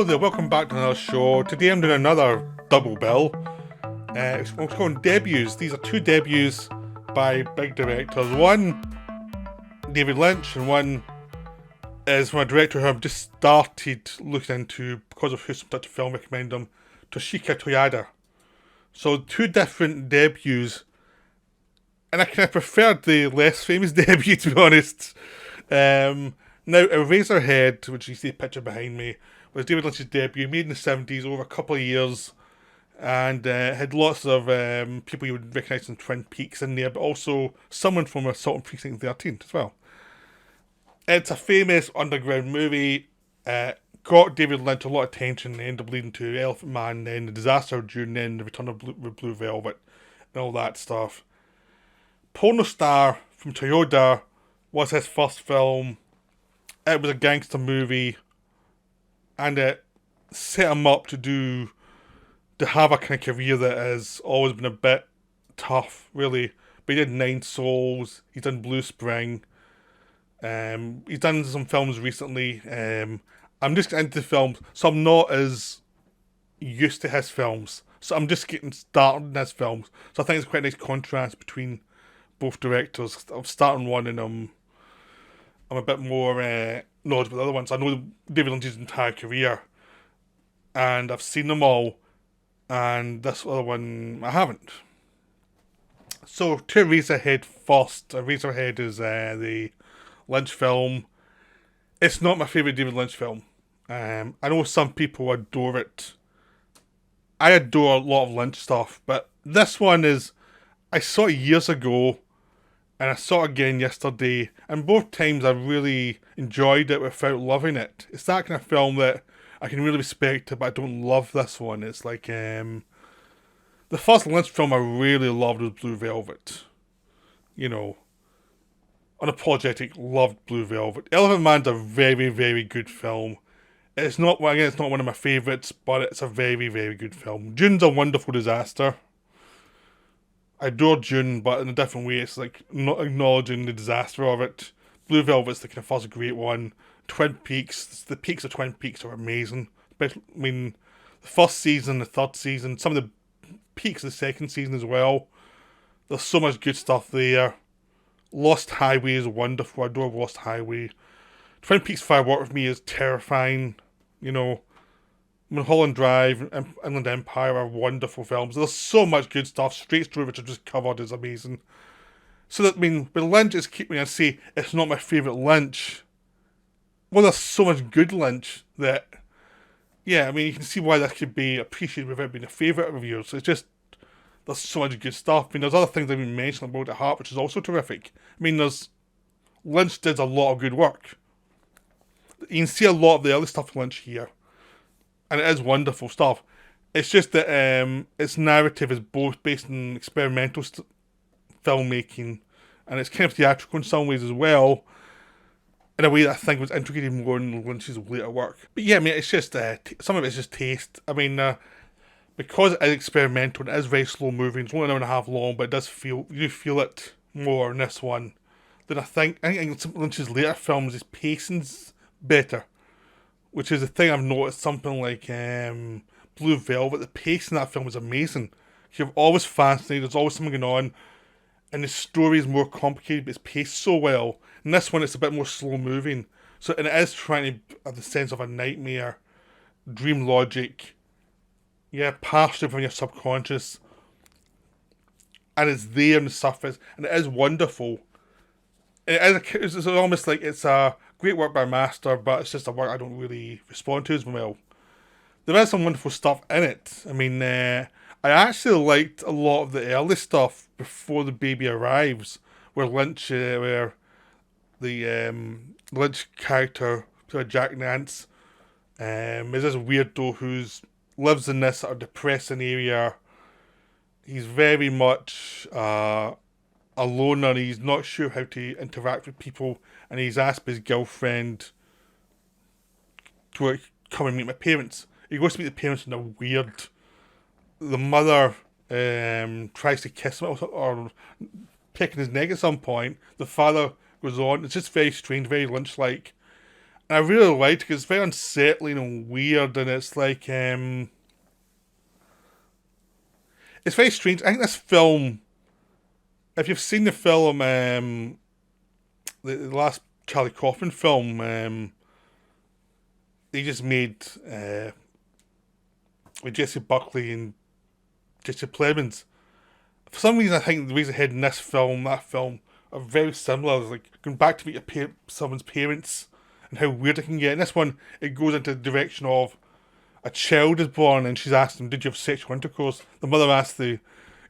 Hello there, welcome back to another show. Today I'm doing another double bill. It's called debuts. These are two debuts by big directors. One, David Lynch, and one is from a director who I've just started looking into because of who's such a film recommend him, Toshika Toyada. So two different debuts, and I kind of preferred the less famous debut, to be honest. Now, Eraserhead, which you see the picture behind me, was David Lynch's debut, made in the 70s, over a couple of years, and had lots of people you would recognise in Twin Peaks in there, but also someone from Assault on Precinct 13 as well. It's a famous underground movie, got David Lynch a lot of attention, and ended up leading to Elephant Man, then The Disaster of June, then The Return of Blue Velvet, and all that stuff. Pornostar from Toyota was his first film. It was a gangster movie, and it set him up to have a kind of career that has always been a bit tough, really. But he did Nine Souls, he's done Blue Spring, he's done some films recently. I'm just getting into films, so I'm not as used to his films. So I'm just getting started in his films. So I think it's quite a nice contrast between both directors. I'm starting one and I'm a bit more knowledgeable about the other ones. I know David Lynch's entire career, and I've seen them all, and this other one I haven't. So, to Eraserhead first. Eraserhead is the Lynch film. It's not my favourite David Lynch film. I know some people adore it. I adore a lot of Lynch stuff, but this one is... I saw it years ago, and I saw it again yesterday, and both times I really enjoyed it without loving it. It's that kind of film that I can really respect it, but I don't love this one. It's like, the first Lynch film I really loved was Blue Velvet. You know, unapologetic, loved Blue Velvet. Elephant Man's a very, very good film. It's not one of my favourites, but it's a very, very good film. Dune's a wonderful disaster. I adore Dune, but in a different way. It's like not acknowledging the disaster of it. Blue Velvet's the kind of first great one. Twin Peaks, the peaks of Twin Peaks are amazing. But, I mean, the first season, the third season, some of the peaks of the second season as well. There's so much good stuff there. Lost Highway is wonderful. I adore Lost Highway. Twin Peaks Fire Walk With Me is terrifying. You know, Mulholland Drive and Inland Empire are wonderful films. There's so much good stuff. Straight Story, which I just covered, is amazing. So that, I mean, with Lynch, it's keeping me, I say it's not my favourite Lynch. Well, there's so much good Lynch that, yeah, I mean, you can see why that could be appreciated without being a favourite of yours. It's just, there's so much good stuff. I mean, there's other things I've been mentioning about at Heart, which is also terrific. I mean, Lynch does a lot of good work. You can see a lot of the other stuff Lynch here, and it is wonderful stuff. It's just that its narrative is both based on experimental filmmaking, and it's kind of theatrical in some ways as well, in a way that I think was integrated more in Lynch's later work. But yeah, I mean, it's just some of it's just taste. I mean, because it is experimental and it is very slow moving, it's only an hour and a half long, but it does feel, you feel it more in this one than I think in some Lynch's later films. His pacing's better, which is the thing I've noticed. Something like Blue Velvet, the pace in that film is amazing. You're always fascinated, there's always something going on, and the story is more complicated, but it's paced so well. In this one, it's a bit more slow moving, so, and it is trying to have the sense of a nightmare, dream logic, yeah, passed over in your subconscious, and it's there on the surface, and it is wonderful. It's almost like it's a great work by Master, but it's just a work I don't really respond to as well. There is some wonderful stuff in it. I mean, I actually liked a lot of the early stuff before the baby arrives, where the Lynch character, Jack Nance, is this weirdo who lives in this sort of depressing area. He's very much a loner. He's not sure how to interact with people, and he's asked his girlfriend to come and meet my parents. He goes to meet the parents in a weird... The mother tries to kiss him or picking his neck at some point. The father goes on. It's just very strange, very Lynch-like. And I really liked it because it's very unsettling and weird, and it's like it's very strange. I think this film, if you've seen the film, the last Charlie Kaufman film, they just made with Jesse Buckley and Jesse Plemons. For some reason, I think the ways ahead in this film, that film, are very similar. It's like going back to meet someone's parents and how weird it can get. In this one, it goes into the direction of a child is born and she's asked him, "Did you have sexual intercourse?" The mother asks the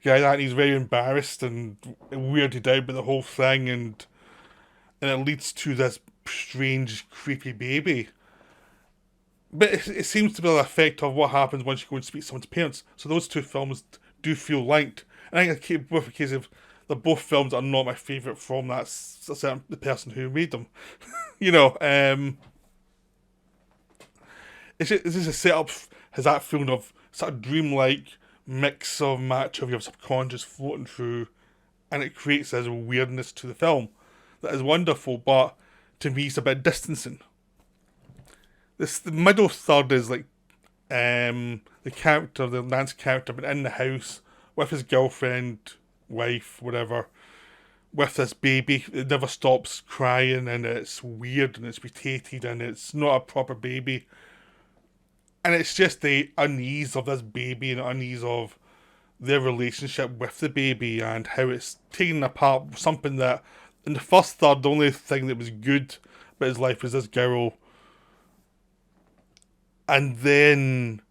guy that, and he's very embarrassed and weirded out by the whole thing, and it leads to this strange, creepy baby. But it seems to be the effect of what happens once you go and speak to someone's parents. So those two films do feel linked. And I think it's both a case of the both films are not my favourite from the person who made them. you know, it's just a setup, has that feeling of sort of dreamlike mix of match of your subconscious floating through, and it creates this weirdness to the film that is wonderful, but to me it's a bit distancing. The middle third is like the Lance character, but in the house with his girlfriend, wife, whatever, with this baby. It never stops crying, and it's weird, and it's mutated, and it's not a proper baby. And it's just the unease of this baby and unease of their relationship with the baby and how it's taken apart. Something that in the first third, the only thing that was good about his life was this girl. And then,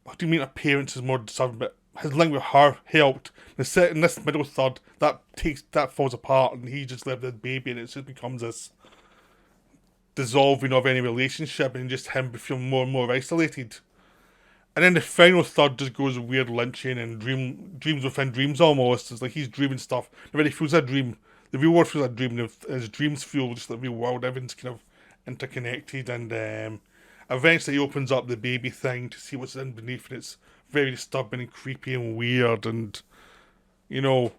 what do you mean appearance is more disturbing, but his link with her helped. In this middle third, that falls apart, and he just left this baby, and it just becomes this dissolving of any relationship, and just him feeling more and more isolated. And then the final third just goes weird lynching and dreams within dreams almost. It's like he's dreaming stuff. And when he feels a dream, the real world feels like a dream, and his dreams feel just like the real world. Everything's kind of interconnected, and eventually he opens up the baby thing to see what's in beneath, and it's very disturbing and creepy and weird. And, you know,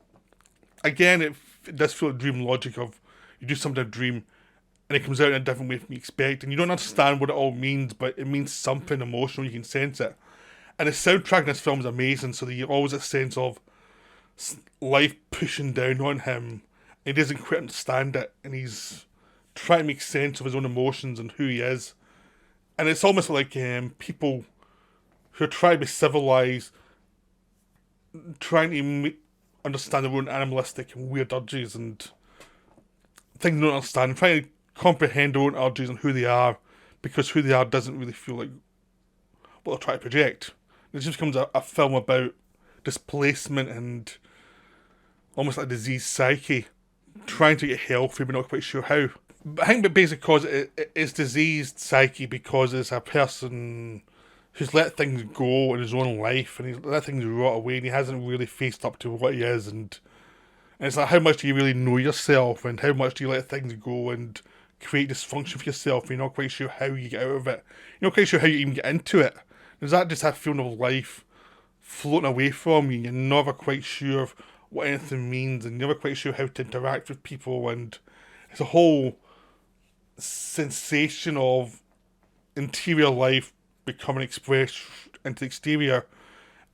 again, it does feel like dream logic of you do something in a dream, and it comes out in a different way from you expect, and you don't understand what it all means, but it means something emotional, you can sense it. And the soundtrack in this film is amazing, so that you always have a sense of life pushing down on him, and he doesn't quite understand it, and he's trying to make sense of his own emotions and who he is. And it's almost like people who are trying to be civilized, trying to understand their own animalistic and weird urges and things they don't understand, trying to comprehend their own urges and who they are, because who they are doesn't really feel like what they're trying to project. It just becomes a film about displacement and almost like a diseased psyche, trying to get healthy but not quite sure how. But I think basically because it's diseased psyche because it's a person who's let things go in his own life, and he's let things rot away, and he hasn't really faced up to what he is, and it's like, how much do you really know yourself, and how much do you let things go and create dysfunction for yourself, and you're not quite sure how you get out of it. You're not quite sure how you even get into it. Is that just that feeling of life floating away from you? You're never quite sure of what anything means, and you're never quite sure how to interact with people, and it's a whole sensation of interior life becoming expressed into the exterior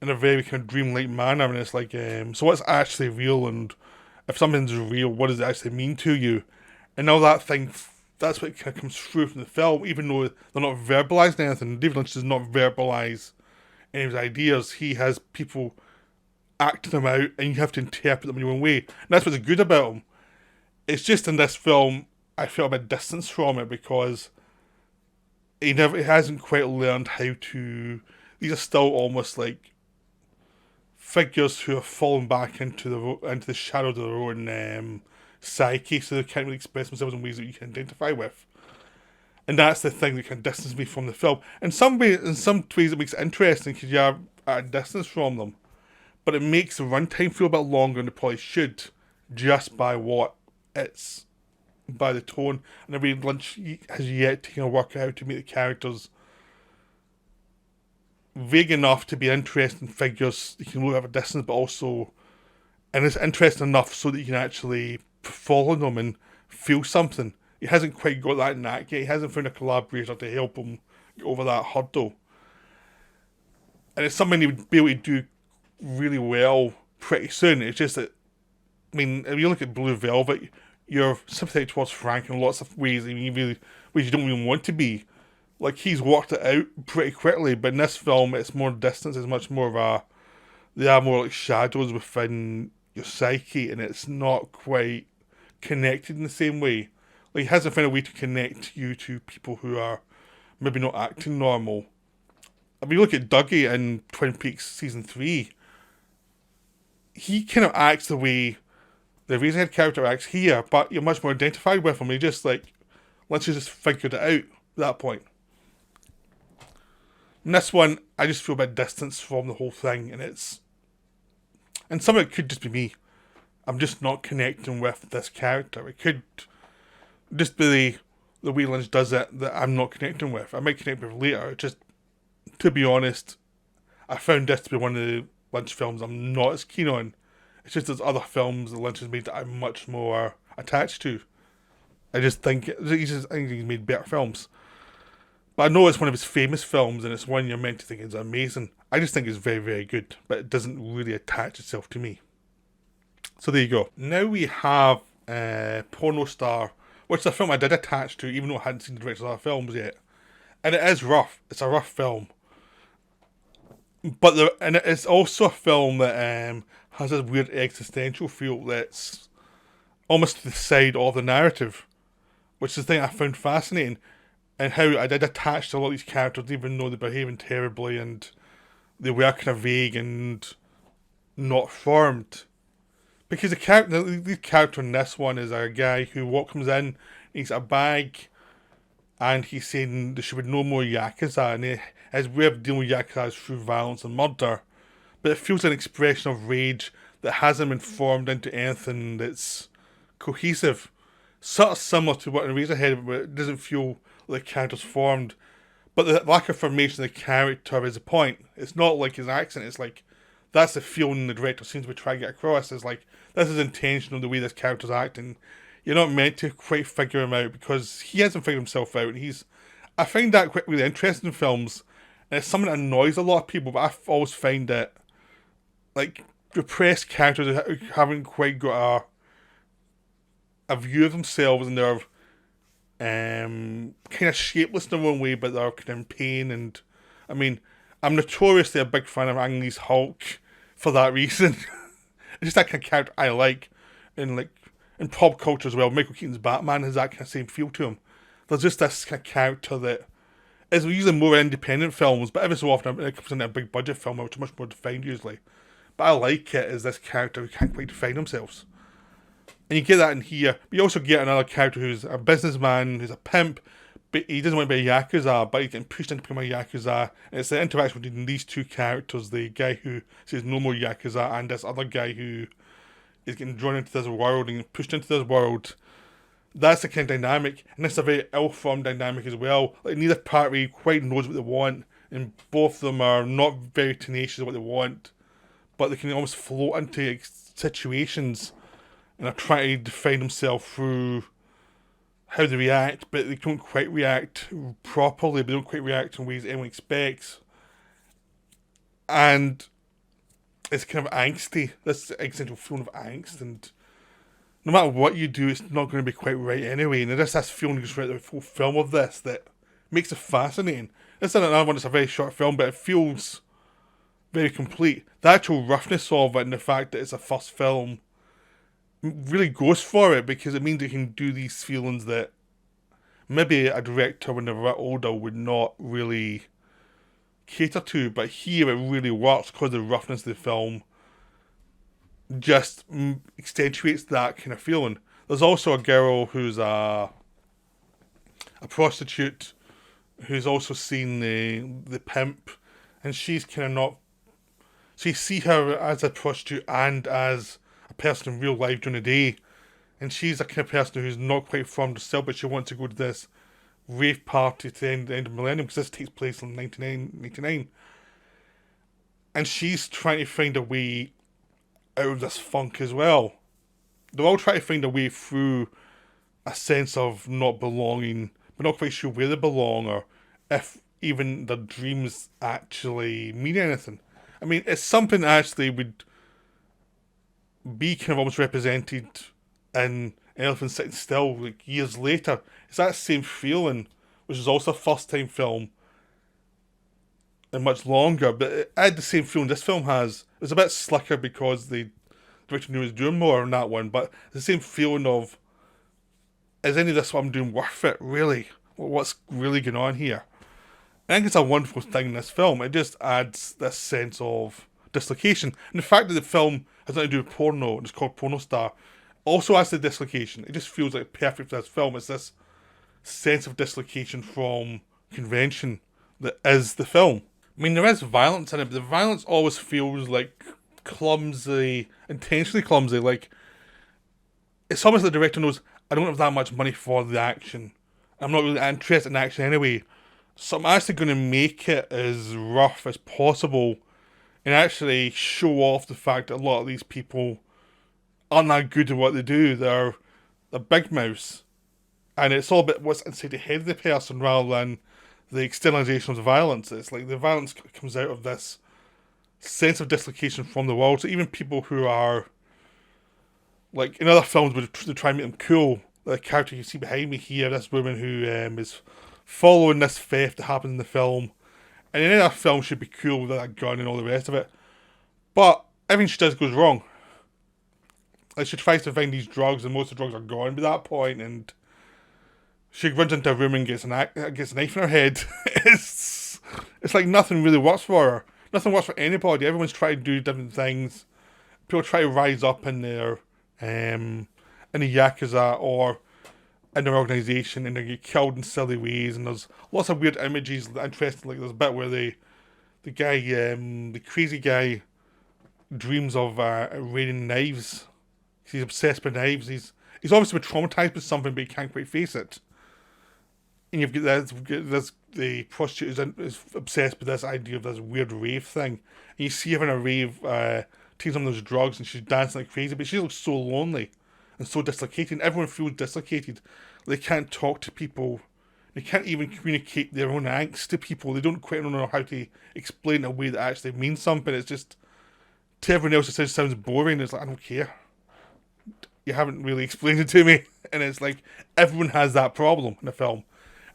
in a very kind of dreamlike manner. And it's like, so what's actually real, and if something's real, what does it actually mean to you? And all that thing, that's what kind of comes through from the film, even though they're not verbalising anything. David Lynch does not verbalise any of his ideas. He has people acting them out, and you have to interpret them in your own way. And that's what's good about him. It's just in this film, I feel a bit distance from it, because he hasn't quite learned how to. These are still almost like figures who have fallen back into the shadow of their own psyche, so they can't really express themselves in ways that you can identify with. And that's the thing that can distance me from the film. In some ways it makes it interesting because you're at a distance from them, but it makes the runtime feel a bit longer than it probably should, just by the tone. And every Lynch has yet to work out to make the characters vague enough to be interesting figures you can look at a distance, but also, and it's interesting enough so that you can actually follow them and feel something, He hasn't quite got that knack yet. He hasn't found a collaborator to help him get over that hurdle. And it's something he would be able to do really well pretty soon. It's just that, I mean, if you look at Blue Velvet, you're sympathetic towards Frank in lots of ways, ways you don't even want to be. Like, he's worked it out pretty quickly, but in this film, it's more distance. It's much more of a, they are more like shadows within your psyche, and it's not quite connected in the same way. Like, he hasn't found a way to connect you to people who are maybe not acting normal. I mean, look at Dougie in Twin Peaks Season 3. He kind of acts the way the Razorhead character acts here, but you're much more identified with him. You're just like, let's just figured it out at that point. In this one, I just feel a bit distance from the whole thing, and some of it could just be me. I'm just not connecting with this character. It could just be the way Lynch does it that I'm not connecting with. I might connect with later. It just, to be honest, I found this to be one of the Lynch films I'm not as keen on. It's just there's other films that Lynch has made that I'm much more attached to. I think he's made better films. But I know it's one of his famous films, and it's one you're meant to think is amazing. I just think it's very, very good, but it doesn't really attach itself to me. So there you go. Now we have Porno Star, which is a film I did attach to, even though I hadn't seen the director's other films yet. And it is rough. It's a rough film. But and it's also a film that has this weird existential feel that's almost to the side of the narrative, which is the thing I found fascinating, and how I did attach to a lot of these characters, even though they're behaving terribly and they were kind of vague and not formed. Because the character in this one is a guy who comes in, he's a bag, and he's saying there should be no more Yakuza, and his way of dealing with Yakuza is through violence and murder. But it feels an expression of rage that hasn't been formed into anything that's cohesive. Sort of similar to what in Razorhead, but it doesn't feel like the character's formed. But the lack of formation of the character is the point. It's not like his accent, it's like, that's the feeling the director seems to be trying to get across. It's like, this is intentional, the way this character's acting. You're not meant to quite figure him out, because he hasn't figured himself out. I find that quite really interesting in films, and it's something that annoys a lot of people, but I always find that, like, repressed characters who haven't quite got a view of themselves, and they're kind of shapeless in their own way, but they're kind of in pain. And I mean, I'm notoriously a big fan of Ang Lee's Hulk for that reason. It's just that kind of character I like, and like in pop culture as well. Michael Keaton's Batman has that kind of same feel to him. There's just this kind of character that is usually more independent films, but every so often it comes into a big budget film, which is much more defined usually. But I like it as this character who can't quite define themselves. And you get that in here, but you also get another character who's a businessman, who's a pimp, but he doesn't want to be a Yakuza, but he's getting pushed into becoming a Yakuza. And it's the interaction between these two characters, the guy who says no more Yakuza, and this other guy who is getting drawn into this world and pushed into this world. That's the kind of dynamic, and it's a very ill-formed dynamic as well. Like, neither party quite knows what they want, and both of them are not very tenacious of what they want, but they can almost float into situations and are trying to define themselves through how they react, but they don't quite react properly, they don't quite react in ways anyone expects. And it's kind of angsty, this existential feeling of angst, and no matter what you do, it's not going to be quite right anyway. And there's this feeling just throughout the full film of this that makes it fascinating. This is another one that's a very short film, but it feels very complete. The actual roughness of it and the fact that it's a first film really goes for it, because it means you can do these feelings that maybe a director when they're a bit older would not really cater to, but here it really works because the roughness of the film just accentuates that kind of feeling. There's also a girl who's a prostitute who's also seen the pimp, and she's kind of not, so you see her as a prostitute and as a person in real life during the day, and she's a kind of person who's not quite formed herself, but she wants to go to this rave party to the end of the millennium, because this takes place in 1999, and she's trying to find a way out of this funk as well. They're all trying to find a way through a sense of not belonging, but not quite sure where they belong or if even their dreams actually mean anything. I mean, it's something that actually would be kind of almost represented in Elephant Sitting Still, like years later. It's that same feeling, which is also a first time film and much longer, but it had the same feeling this film has. It was a bit slicker because the director knew he was doing more on that one, but the same feeling of, is any of this what I'm doing worth it, really? What's really going on here? I think it's a wonderful thing in this film. It just adds this sense of dislocation. And the fact that the film has nothing to do with porno, and it's called Porno Star, also adds to the dislocation. It just feels like perfect for this film. It's this sense of dislocation from convention that is the film. I mean, there is violence in it, but the violence always feels like clumsy, intentionally clumsy. Like, it's almost like the director knows, I don't have that much money for the action. I'm not really interested in action anyway. So I'm actually going to make it as rough as possible and actually show off the fact that a lot of these people aren't that good at what they do. They're big mouths. And it's all about what's inside the head of the person rather than the externalization of the violence. It's like the violence comes out of this sense of dislocation from the world. So even people who are, like in other films, would try and make them cool. The character you see behind me here, this woman who is following this theft that happens in the film. And in any other film, she'd be cool with that gun and all the rest of it. But everything she does goes wrong. Like, she tries to find these drugs, and most of the drugs are gone by that point, and she runs into a room and gets a knife in her head. it's like nothing really works for her. Nothing works for anybody. Everyone's trying to do different things. People try to rise up in their in the Yakuza or in their organisation, and they get killed in silly ways, and there's lots of weird images that are interesting. Like, there's a bit where the crazy guy dreams of raining knives. He's obsessed with knives. He's obviously been traumatised by something, but he can't quite face it. And you've got this the prostitute is obsessed with this idea of this weird rave thing. And you see her in a rave, taking some of those drugs, and she's dancing like crazy, but she looks so lonely and so dislocated. Everyone feels dislocated. They can't talk to people. They can't even communicate their own angst to people. They don't quite know how to explain in a way that actually means something. It's just, to everyone else, it sounds boring. It's like, I don't care. You haven't really explained it to me. And it's like, everyone has that problem in the film.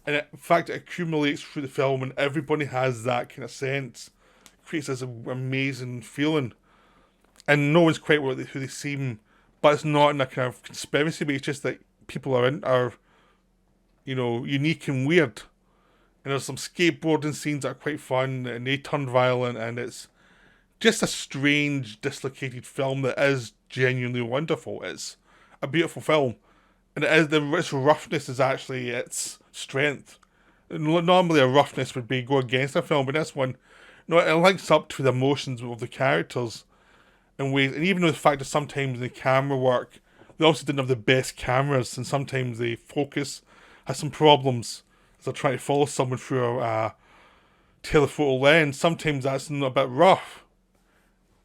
And in fact, it accumulates through the film, and everybody has that kind of sense. It creates this amazing feeling. And no one's quite who they seem, but it's not in a kind of conspiracy way. It's just that people are unique and weird. And there's some skateboarding scenes that are quite fun, and they turn violent, and it's just a strange, dislocated film that is genuinely wonderful. It's a beautiful film. And its roughness is actually its strength. Normally a roughness would be go against a film, but this one, no, it links up to the emotions of the characters in ways, and even the fact that sometimes the camera work, they also didn't have the best cameras, and sometimes the focus has some problems as they're trying to follow someone through a telephoto lens. Sometimes that's a bit rough.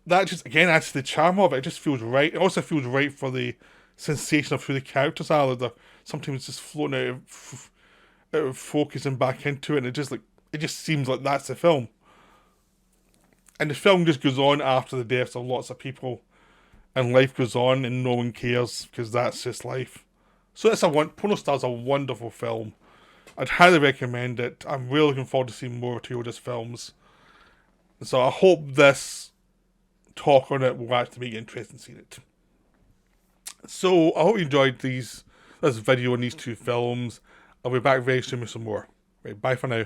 That just, again, adds to the charm of it. It just feels right. It also feels right for the sensation of who the characters are. They're sometimes just floating out of focus and back into it, and it just seems like that's the film. And the film just goes on after the deaths of lots of people, and life goes on, and no one cares because that's just life. So Porno Star's a wonderful film. I'd highly recommend it. I'm really looking forward to seeing more Toyoda's films. And so I hope this talk on it will actually make you interested in seeing it. So I hope you enjoyed this video on these two films. I'll be back very soon with some more. Right, bye for now.